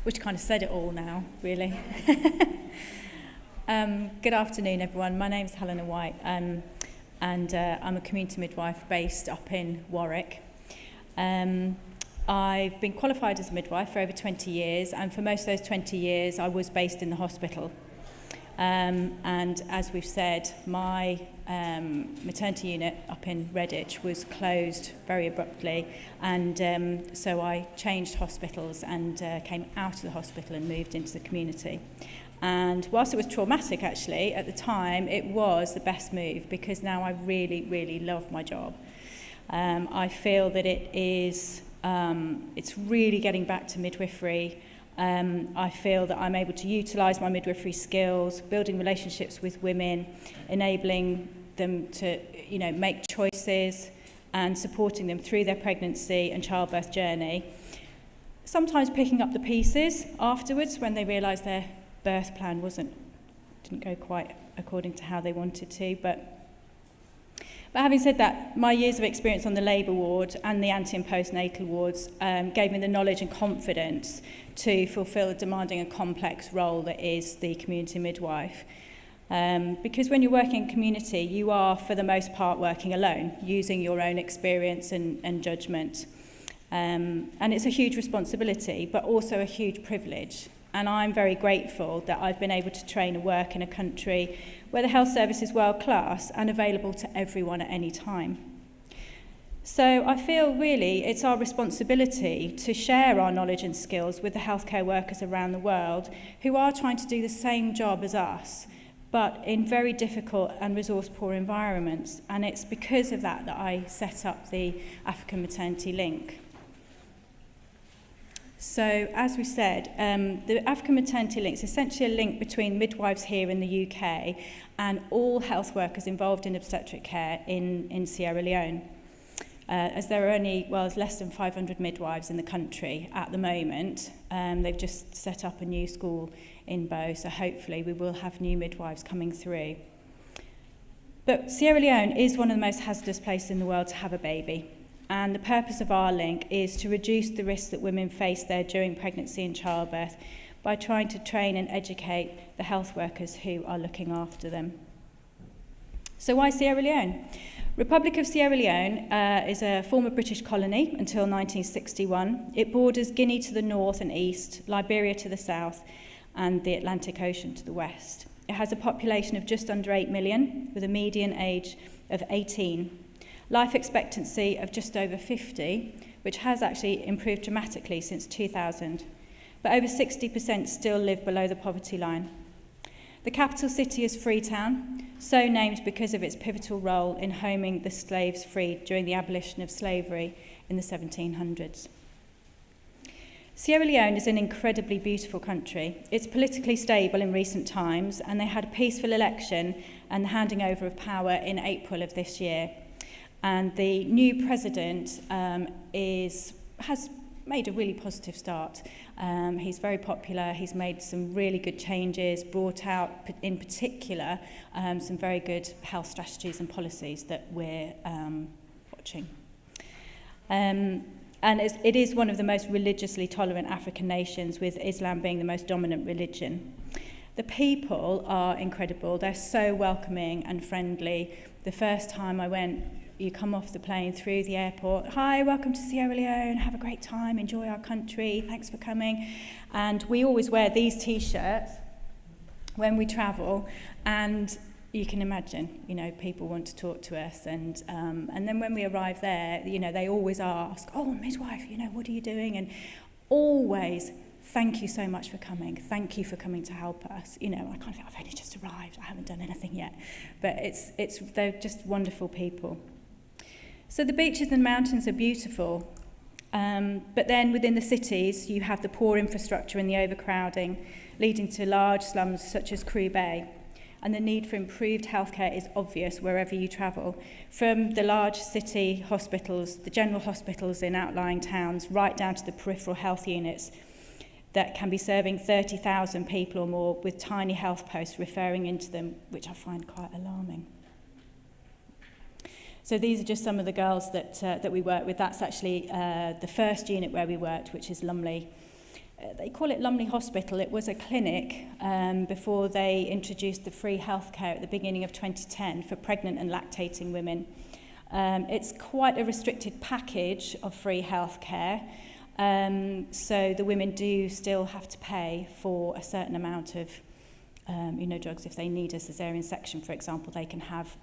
Which kind of said it all now, really. Good afternoon, everyone. My name's Helena White, and I'm a community midwife based up in Warwick. I've been qualified as a midwife for over 20 years, and for most of those 20 years, I was based in the hospital. And as we've said, my maternity unit up in Redditch was closed very abruptly, and so I changed hospitals and came out of the hospital and moved into the community. And whilst it was traumatic, actually, at the time, it was the best move, because now I really, really love my job. I feel that it's really getting back to midwifery. I feel that I'm able to utilise my midwifery skills, building relationships with women, enabling them to, make choices and supporting them through their pregnancy and childbirth journey. Sometimes picking up the pieces afterwards when they realise their birth plan didn't go quite according to how they wanted to. But having said that, my years of experience on the labour ward and the ante and postnatal wards gave me the knowledge and confidence to fulfil the demanding and complex role that is the community midwife. Because when you're working in community, you are, for the most part, working alone, using your own experience and judgment. And it's a huge responsibility, but also a huge privilege. And I'm very grateful that I've been able to train and work in a country where the health service is world class and available to everyone at any time. So I feel really it's our responsibility to share our knowledge and skills with the healthcare workers around the world who are trying to do the same job as us, but in very difficult and resource-poor environments. And it's because of that I set up the African Maternity Link. So, as we said, the African Maternity Link is essentially a link between midwives here in the UK and all health workers involved in obstetric care in Sierra Leone. As there are only, there's less than 500 midwives in the country at the moment. They've just set up a new school in Bo, so hopefully we will have new midwives coming through. But Sierra Leone is one of the most hazardous places in the world to have a baby. And the purpose of our link is to reduce the risks that women face there during pregnancy and childbirth by trying to train and educate the health workers who are looking after them. So why Sierra Leone? Republic of Sierra Leone is a former British colony until 1961. It borders Guinea to the north and east, Liberia to the south, and the Atlantic Ocean to the west. It has a population of just under 8 million, with a median age of 18. Life expectancy of just over 50, which has actually improved dramatically since 2000. But over 60% still live below the poverty line. The capital city is Freetown, so named because of its pivotal role in homing the slaves freed during the abolition of slavery in the 1700s. Sierra Leone is an incredibly beautiful country. It's politically stable in recent times, and they had a peaceful election and the handing over of power in April of this year. And the new president has made a really positive start. He's very popular. He's made some really good changes, brought out, in particular, some very good health strategies and policies that we're watching. And it is one of the most religiously tolerant African nations, with Islam being the most dominant religion. The people are incredible. They're so welcoming and friendly. The first time I went, you come off the plane through the airport, hi, welcome to Sierra Leone, have a great time, enjoy our country, thanks for coming. And we always wear these t-shirts when we travel, and you can imagine, people want to talk to us, and then when we arrive there, they always ask, oh, midwife, what are you doing? And always, thank you so much for coming. Thank you for coming to help us. I kind of think I've only just arrived. I haven't done anything yet. But they're just wonderful people. So the beaches and mountains are beautiful. But then within the cities, you have the poor infrastructure and the overcrowding, leading to large slums such as Crewe Bay. And the need for improved healthcare is obvious wherever you travel, from the large city hospitals, the general hospitals in outlying towns, right down to the peripheral health units that can be serving 30,000 people or more, with tiny health posts referring into them, which I find quite alarming. So these are just some of the girls that we work with. That's actually the first unit where we worked, which is Lumley. They call it Lumley Hospital. It was a clinic before they introduced the free healthcare at the beginning of 2010 for pregnant and lactating women. It's quite a restricted package of free healthcare. So the women do still have to pay for a certain amount of drugs. If they need a cesarean section, for example, they can have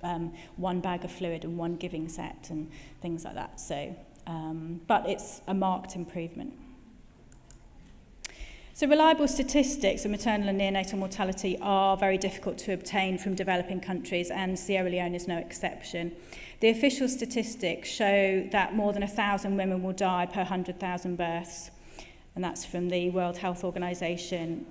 one bag of fluid and one giving set and things like that. So, but it's a marked improvement. So reliable statistics of maternal and neonatal mortality are very difficult to obtain from developing countries, and Sierra Leone is no exception. The official statistics show that more than 1,000 women will die per 100,000 births, and that's from the World Health Organization,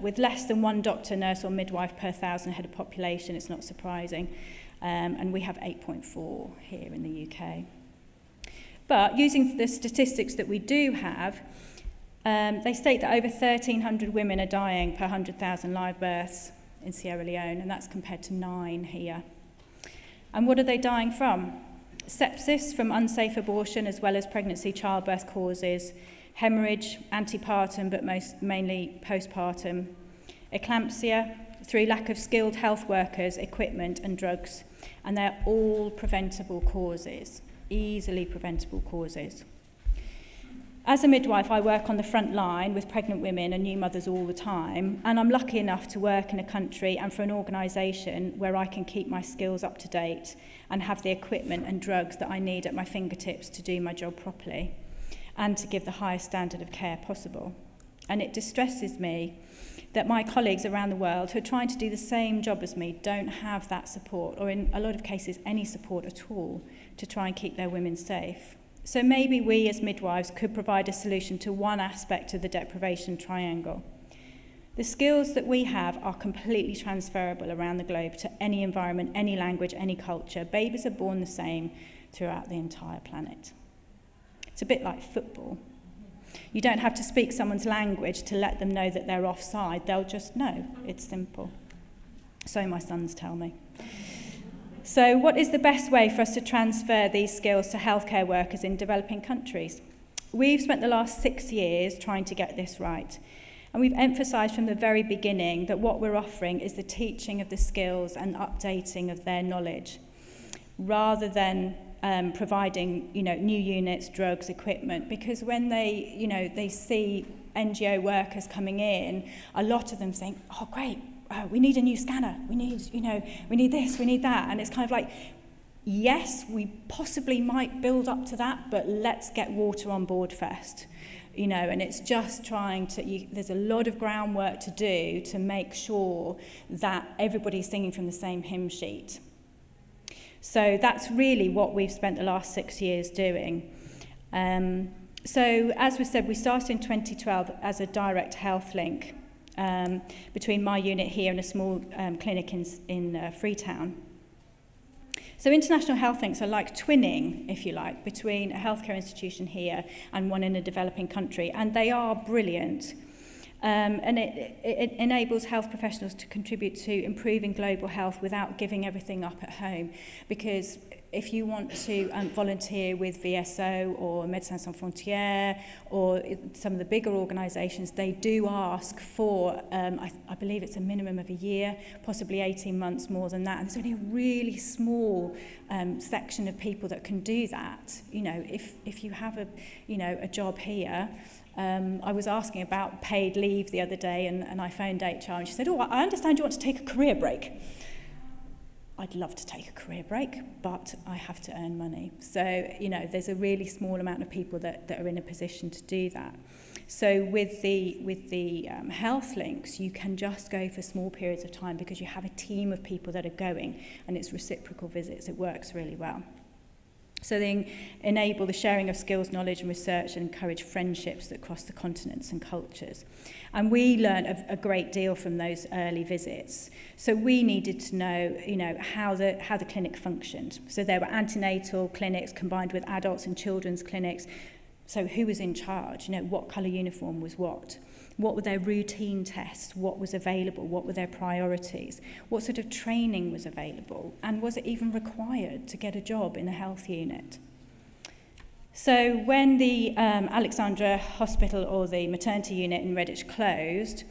with less than one doctor, nurse or midwife per 1,000 head of population. It's not surprising, and we have 8.4 here in the UK. But using the statistics that we do have, they state that over 1,300 women are dying per 100,000 live births in Sierra Leone, and that's compared to 9 here. And what are they dying from? Sepsis from unsafe abortion, as well as pregnancy, childbirth causes, hemorrhage, antepartum, but mainly postpartum, eclampsia, through lack of skilled health workers, equipment and drugs, and they're all preventable causes, easily preventable causes. As a midwife, I work on the front line with pregnant women and new mothers all the time, and I'm lucky enough to work in a country and for an organisation where I can keep my skills up to date and have the equipment and drugs that I need at my fingertips to do my job properly and to give the highest standard of care possible. And it distresses me that my colleagues around the world who are trying to do the same job as me don't have that support, or in a lot of cases any support at all, to try and keep their women safe. So maybe we as midwives could provide a solution to one aspect of the deprivation triangle. The skills that we have are completely transferable around the globe to any environment, any language, any culture. Babies are born the same throughout the entire planet. It's a bit like football. You don't have to speak someone's language to let them know that they're offside. They'll just know. It's simple. So my sons tell me. So what is the best way for us to transfer these skills to healthcare workers in developing countries? We've spent the last 6 years trying to get this right. And we've emphasised from the very beginning that what we're offering is the teaching of the skills and updating of their knowledge, rather than providing, new units, drugs, equipment. Because when they see NGO workers coming in, a lot of them think, oh, great, we need a new scanner, we need this, we need that. And it's kind of like, yes, we possibly might build up to that, but let's get water on board first. And it's just trying to, there's a lot of groundwork to do to make sure that everybody's singing from the same hymn sheet. So that's really what we've spent the last 6 years doing. So as we said, we started in 2012 as a direct health link between my unit here and a small clinic in Freetown. So international health links are like twinning, if you like, between a healthcare institution here and one in a developing country, and they are brilliant. And it enables health professionals to contribute to improving global health without giving everything up at home. Because if you want to volunteer with VSO or Médecins Sans Frontières or some of the bigger organisations, they do ask for, I believe it's a minimum of a year, possibly 18 months more than that. And there's only a really small section of people that can do that. If you have a job here. I was asking about paid leave the other day, and I phoned HR, and she said, I understand you want to take a career break. I'd love to take a career break, but I have to earn money. So, there's a really small amount of people that are in a position to do that. So with the health links, you can just go for small periods of time because you have a team of people that are going, and it's reciprocal visits. It works really well. So they enable the sharing of skills, knowledge and research, and encourage friendships that cross the continents and cultures. And we learned a great deal from those early visits. So we needed to know, how the clinic functioned. So there were antenatal clinics combined with adults and children's clinics. So who was in charge? What colour uniform was what? What were their routine tests? What was available? What were their priorities? What sort of training was available? And was it even required to get a job in a health unit? So when the Alexandra Hospital or the maternity unit in Redditch closed,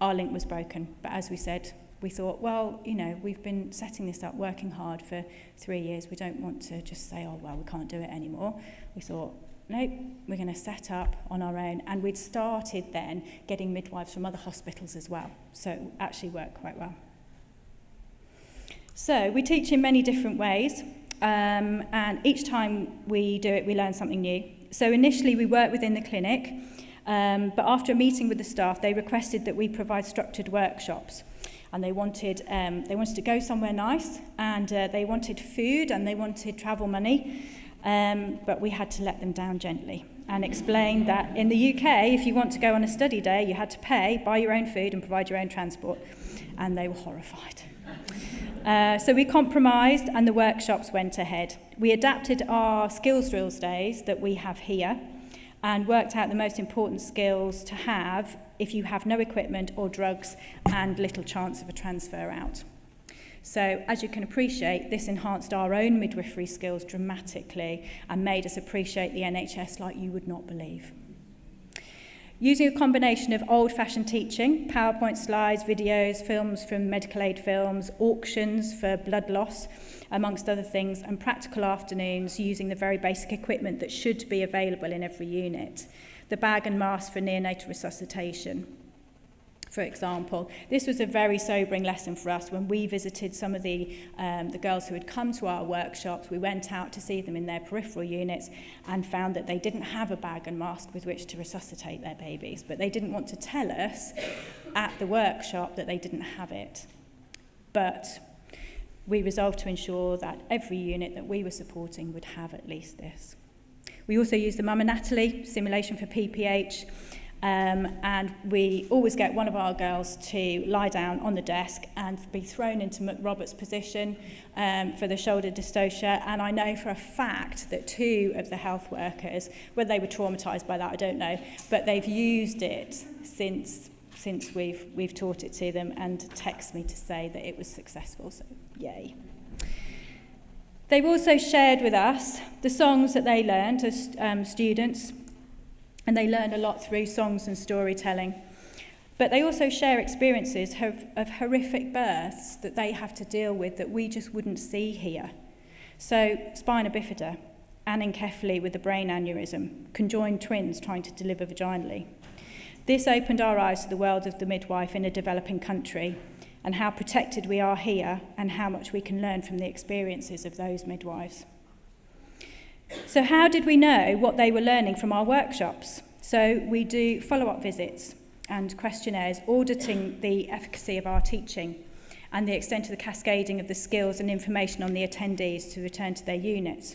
our link was broken. But as we said, we thought, well, we've been setting this up, working hard for 3 years. We don't want to just say, oh, well, we can't do it anymore. We thought, nope, we're going to set up on our own. And we'd started then getting midwives from other hospitals as well. So it actually worked quite well. So we teach in many different ways. And each time we do it, we learn something new. So initially we worked within the clinic, but after a meeting with the staff, they requested that we provide structured workshops. And they wanted to go somewhere nice, and they wanted food, and they wanted travel money. But we had to let them down gently and explain that in the UK, if you want to go on a study day, you had to pay, buy your own food and provide your own transport. And they were horrified. So we compromised and the workshops went ahead. We adapted our skills drills days that we have here and worked out the most important skills to have if you have no equipment or drugs and little chance of a transfer out. So, as you can appreciate, this enhanced our own midwifery skills dramatically and made us appreciate the NHS like you would not believe. Using a combination of old-fashioned teaching, PowerPoint slides, videos, films from medical aid films, auctions for blood loss, amongst other things, and practical afternoons using the very basic equipment that should be available in every unit. The bag and mask for neonatal resuscitation, for example. This was a very sobering lesson for us when we visited some of the girls who had come to our workshops. We went out to see them in their peripheral units and found that they didn't have a bag and mask with which to resuscitate their babies, but they didn't want to tell us at the workshop that they didn't have it. But we resolved to ensure that every unit that we were supporting would have at least this. We also used the Maternal simulation for PPH, and we always get one of our girls to lie down on the desk and be thrown into McRobert's position for the shoulder dystocia. And I know for a fact that 2 of the health workers, whether they were traumatised by that, I don't know, but they've used it since we've taught it to them and text me to say that it was successful. So yay. They've also shared with us the songs that they learned as students. And they learn a lot through songs and storytelling. But they also share experiences of horrific births that they have to deal with that we just wouldn't see here. So, spina bifida, anencephaly with a brain aneurysm, conjoined twins trying to deliver vaginally. This opened our eyes to the world of the midwife in a developing country and how protected we are here and how much we can learn from the experiences of those midwives. So how did we know what they were learning from our workshops? So we do follow-up visits and questionnaires auditing the efficacy of our teaching and the extent of the cascading of the skills and information on the attendees to return to their units.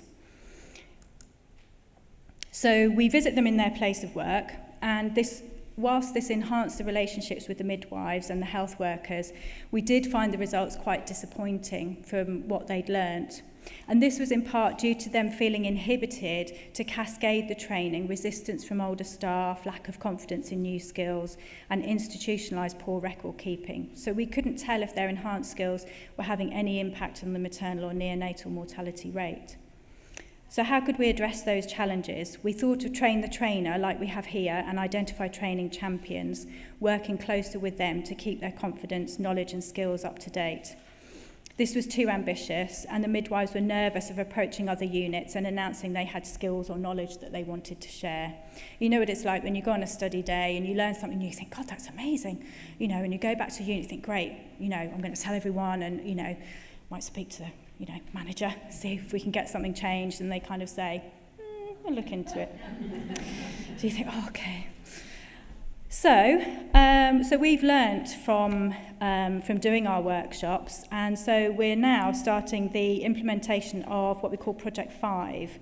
So we visit them in their place of work, and whilst this enhanced the relationships with the midwives and the health workers, we did find the results quite disappointing from what they'd learnt. And this was in part due to them feeling inhibited to cascade the training, resistance from older staff, lack of confidence in new skills, and institutionalised poor record keeping. So we couldn't tell if their enhanced skills were having any impact on the maternal or neonatal mortality rate. So how could we address those challenges? We thought of train the trainer like we have here and identify training champions, working closer with them to keep their confidence, knowledge and skills up to date. This was too ambitious, and the midwives were nervous of approaching other units and announcing they had skills or knowledge that they wanted to share. You know what it's like when you go on a study day and you learn something and you think, God, that's amazing. And you go back to unit, you think, great, I'm going to tell everyone, and, might speak to the, manager, see if we can get something changed, and they kind of say, we'll look into it. So you think, oh, okay. So we've learnt from doing our workshops, and so we're now starting the implementation of what we call Project 5.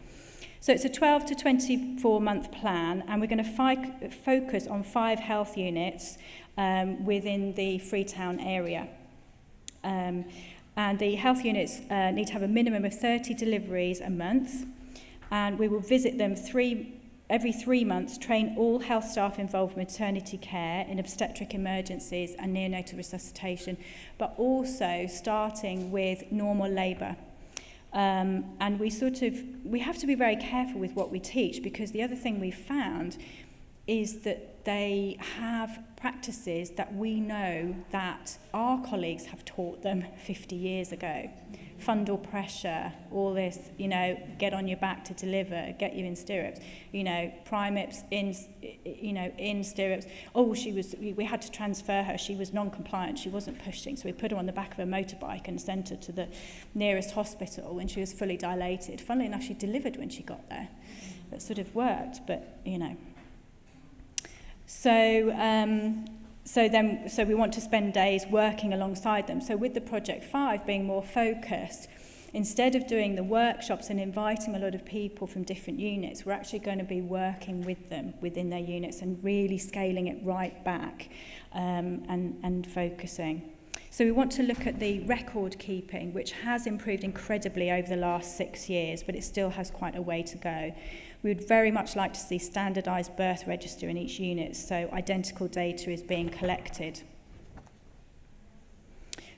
So it's a 12 to 24 month plan, and we're going to focus on 5 health units within the Freetown area. And the health units need to have a minimum of 30 deliveries a month, and we will visit them 3 every 3 months, train all health staff involved in maternity care, in obstetric emergencies and neonatal resuscitation, but also starting with normal labour. And we have to be very careful with what we teach, because the other thing we've found is that they have practices that we know that our colleagues have taught them 50 years ago. Fundal pressure, all this, get on your back to deliver, get you in stirrups, primips in stirrups. Oh, we had to transfer her, she was non-compliant, she wasn't pushing, so we put her on the back of a motorbike and sent her to the nearest hospital when she was fully dilated. Funnily enough, she delivered when she got there. That sort of worked, but, So we want to spend days working alongside them. So with the Project 5 being more focused, instead of doing the workshops and inviting a lot of people from different units, we're actually going to be working with them within their units and really scaling it right back and focusing. So we want to look at the record keeping, which has improved incredibly over the last 6 years, but it still has quite a way to go. We would very much like to see standardised birth register in each unit, so identical data is being collected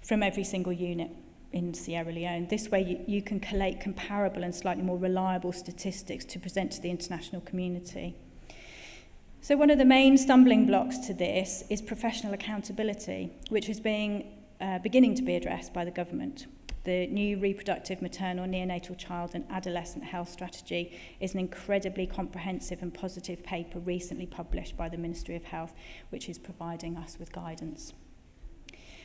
from every single unit in Sierra Leone. This way you can collate comparable and slightly more reliable statistics to present to the international community. So one of the main stumbling blocks to this is professional accountability, which is beginning to be addressed by the government. The new reproductive, maternal, neonatal, child and adolescent health strategy is an incredibly comprehensive and positive paper recently published by the Ministry of Health, which is providing us with guidance.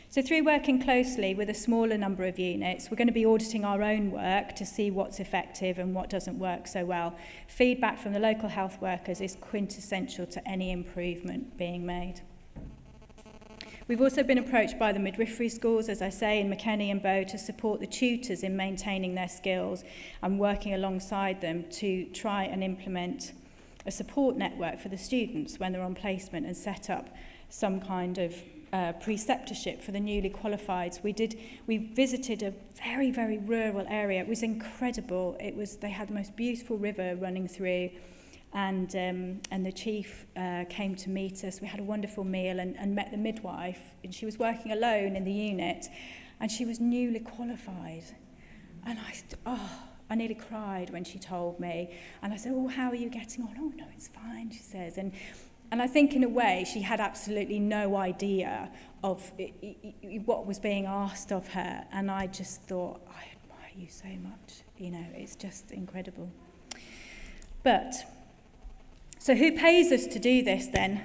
So through working closely with a smaller number of units, we're going to be auditing our own work to see what's effective and what doesn't work so well. Feedback from the local health workers is quintessential to any improvement being made. We've also been approached by the midwifery schools, as I say, in McKenney and Bow, to support the tutors in maintaining their skills and working alongside them to try and implement a support network for the students when they're on placement and set up some kind of preceptorship for the newly qualified. We visited a very, very rural area. It was incredible. They had the most beautiful river running through, and the chief came to meet us. We had a wonderful meal and met the midwife, and she was working alone in the unit, and she was newly qualified. And I nearly cried when she told me. And I said, "Oh, how are you getting on?" "Oh, no, it's fine," she says. And I think in a way she had absolutely no idea of what was being asked of her. And I just thought, I admire you so much. It's just incredible. So who pays us to do this then?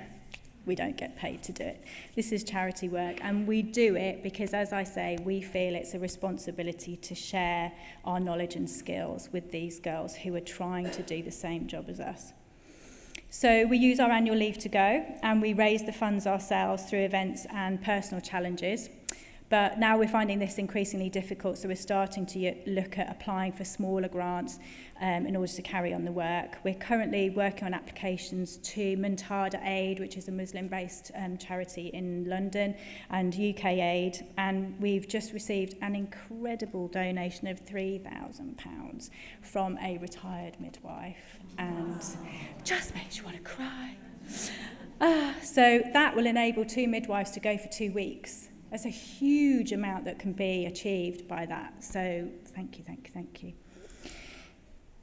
We don't get paid to do it. This is charity work, and we do it because, as I say, we feel it's a responsibility to share our knowledge and skills with these girls who are trying to do the same job as us. So we use our annual leave to go, and we raise the funds ourselves through events and personal challenges. But now we're finding this increasingly difficult, so we're starting to look at applying for smaller grants in order to carry on the work. We're currently working on applications to Muntada Aid, which is a Muslim-based charity in London, and UK Aid, and we've just received an incredible donation of £3,000 from a retired midwife, and just makes you want to cry. So that will enable 2 midwives to go for 2 weeks. There's a huge amount that can be achieved by that. So thank you.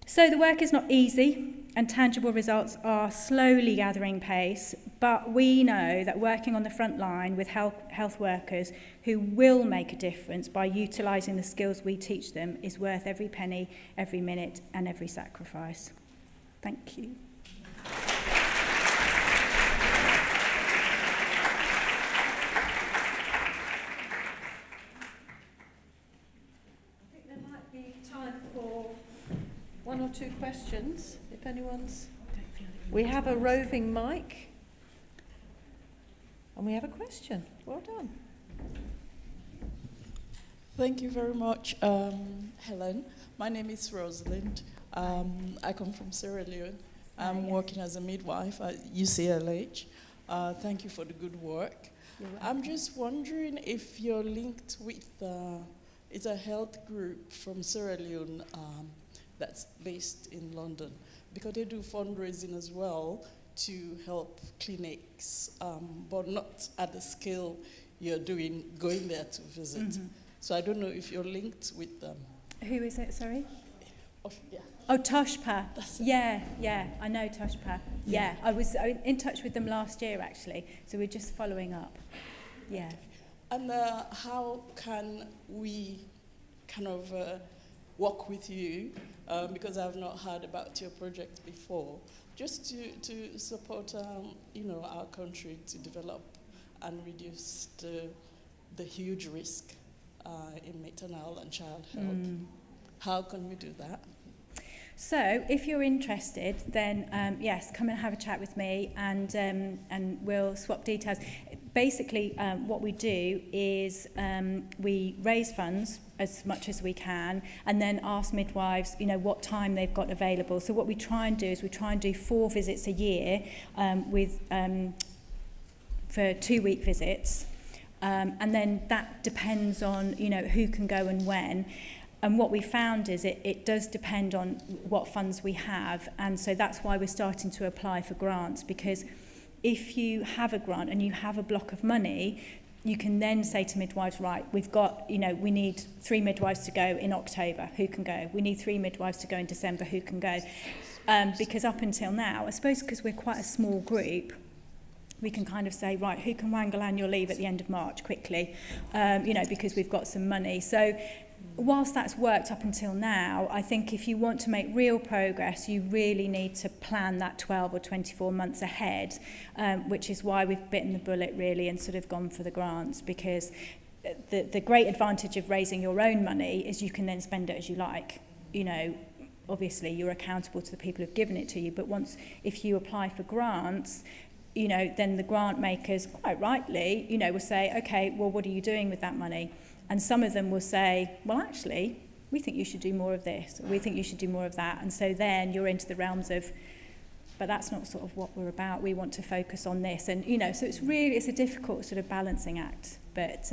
So the work is not easy, and tangible results are slowly gathering pace, but we know that working on the front line with health workers who will make a difference by utilising the skills we teach them is worth every penny, every minute, and every sacrifice. Thank you. One or 2 questions, if anyone's... We have a roving mic. And we have a question. Well done. Thank you very much, Helen. My name is Rosalind. I come from Sierra Leone. I'm working as a midwife at UCLH. Thank you for the good work. I'm just wondering if you're linked with it's a health group from Sierra Leone that's based in London, because they do fundraising as well to help clinics, but not at the scale you're doing, going there to visit. Mm-hmm. So I don't know if you're linked with them. Who is it, sorry? Oh, yeah. Oh, Toshpa. That's it. Yeah, I know Toshpa. Yeah, I was in touch with them last year, actually, so we're just following up. Yeah. Okay. And how can we kind of work with you, because I've not heard about your project before, just to support our country to develop and reduce the huge risk in maternal and child health. How can we do that? So, if you're interested, then yes, come and have a chat with me, and we'll swap details. Basically, what we do is we raise funds as much as we can, and then ask midwives, what time they've got available. So, what we try and do is we try and do 4 visits a year for 2-week visits, and then that depends on who can go and when. And what we found is it does depend on what funds we have, and so that's why we're starting to apply for grants, because if you have a grant and you have a block of money, you can then say to midwives, right, we've got, we need 3 midwives to go in October, who can go? We need 3 midwives to go in December, who can go? Because up until now, I suppose because we're quite a small group, we can kind of say, right, who can wangle annual leave at the end of March quickly, because we've got some money. So whilst that's worked up until now, I think if you want to make real progress, you really need to plan that 12 or 24 months ahead, which is why we've bitten the bullet really and sort of gone for the grants, because the great advantage of raising your own money is you can then spend it as you like. Obviously you're accountable to the people who've given it to you, but if you apply for grants, then the grant makers, quite rightly, will say, okay, well, what are you doing with that money? And some of them will say, well, actually, we think you should do more of this, or we think you should do more of that. And so then you're into the realms of, but that's not sort of what we're about. We want to focus on this. And, so it's a difficult sort of balancing act. But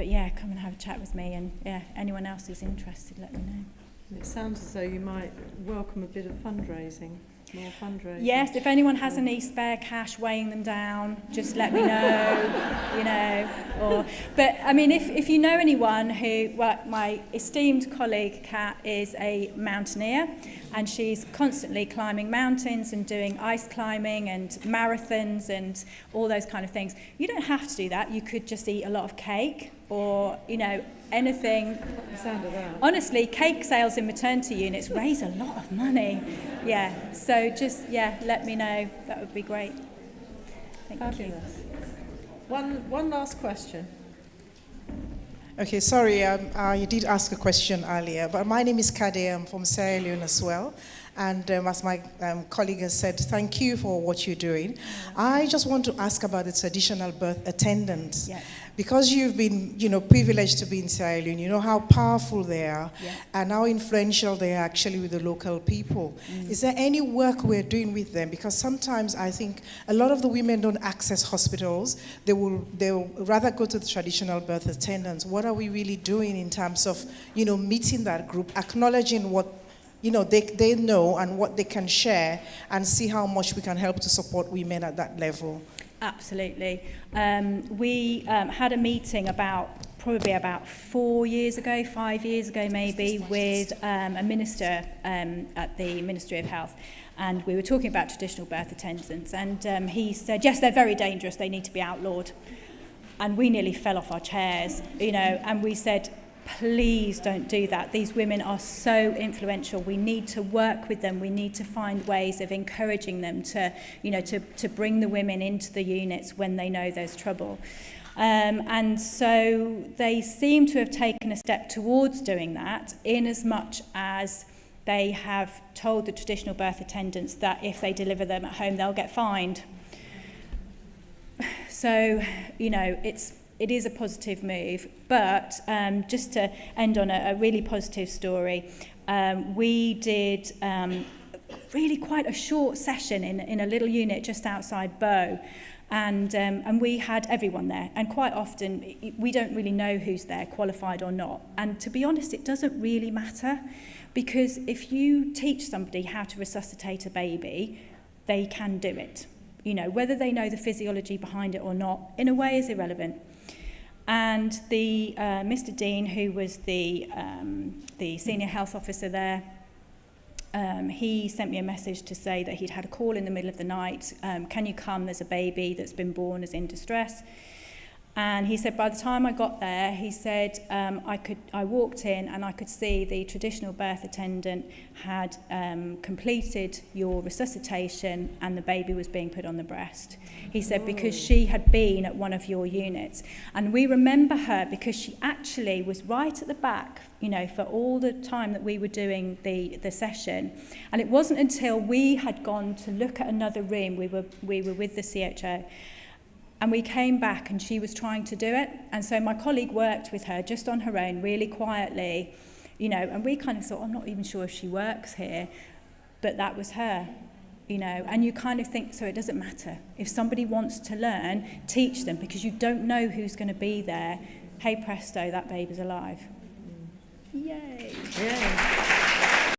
yeah, come and have a chat with me. And yeah, anyone else who's interested, let me know. It sounds as though you might welcome a bit of fundraising. More fundraising. Yes, if anyone has any spare cash weighing them down, just let me know, But I mean, if you know anyone who, well, my esteemed colleague Kat is a mountaineer, and she's constantly climbing mountains and doing ice climbing and marathons and all those kind of things. You don't have to do that. You could just eat a lot of cake or, anything. The sound of that. Honestly, cake sales in maternity units raise a lot of money. Yeah, so just, let me know. That would be great. Thank you. One last question. Okay, sorry, you did ask a question earlier, but my name is Kade. I'm from Sierra Leone as well. And as my colleague has said, thank you for what you're doing. I just want to ask about the traditional birth attendants. Yeah. Because you've been, privileged to be in Sierra Leone, you know how powerful they are and how influential they are actually with the local people. Is there any work we're doing with them? Because sometimes I think a lot of the women don't access hospitals. They'll rather go to the traditional birth attendants. What are we really doing in terms of, meeting that group, acknowledging what they know and what they can share, and see how much we can help to support women at that level? Absolutely. We had a meeting probably about 5 years ago maybe, with a minister at the Ministry of Health, and we were talking about traditional birth attendants, and he said, yes, they're very dangerous, they need to be outlawed. And we nearly fell off our chairs, and we said, please don't do that. These women are so influential. We need to work with them. We need to find ways of encouraging them to bring the women into the units when they know there's trouble. And so they seem to have taken a step towards doing that, in as much as they have told the traditional birth attendants that if they deliver them at home, they'll get fined. So, it is a positive move, but just to end on a really positive story, we did really quite a short session in a little unit just outside Bow, and we had everyone there, and quite often we don't really know who's there, qualified or not, and to be honest, it doesn't really matter, because if you teach somebody how to resuscitate a baby, they can do it. You know, whether they know the physiology behind it or not, in a way, is irrelevant. And the Mr. Dean, who was the senior health officer there, he sent me a message to say that he'd had a call in the middle of the night. Can you come? There's a baby that's been born, is in distress. And he said, by the time I got there, he said, I walked in and I could see the traditional birth attendant had completed your resuscitation and the baby was being put on the breast. He said, because she had been at one of your units. And we remember her because she actually was right at the back, you know, for all the time that we were doing the session. And it wasn't until we had gone to look at another room, we were with the CHO, and we came back and she was trying to do it. And so my colleague worked with her just on her own, really quietly, you know, and we kind of thought, I'm not even sure if she works here, but that was her, you know. And you kind of think, so it doesn't matter. If somebody wants to learn, teach them, because you don't know who's going to be there. Hey presto, that baby's alive. Yay. Yeah.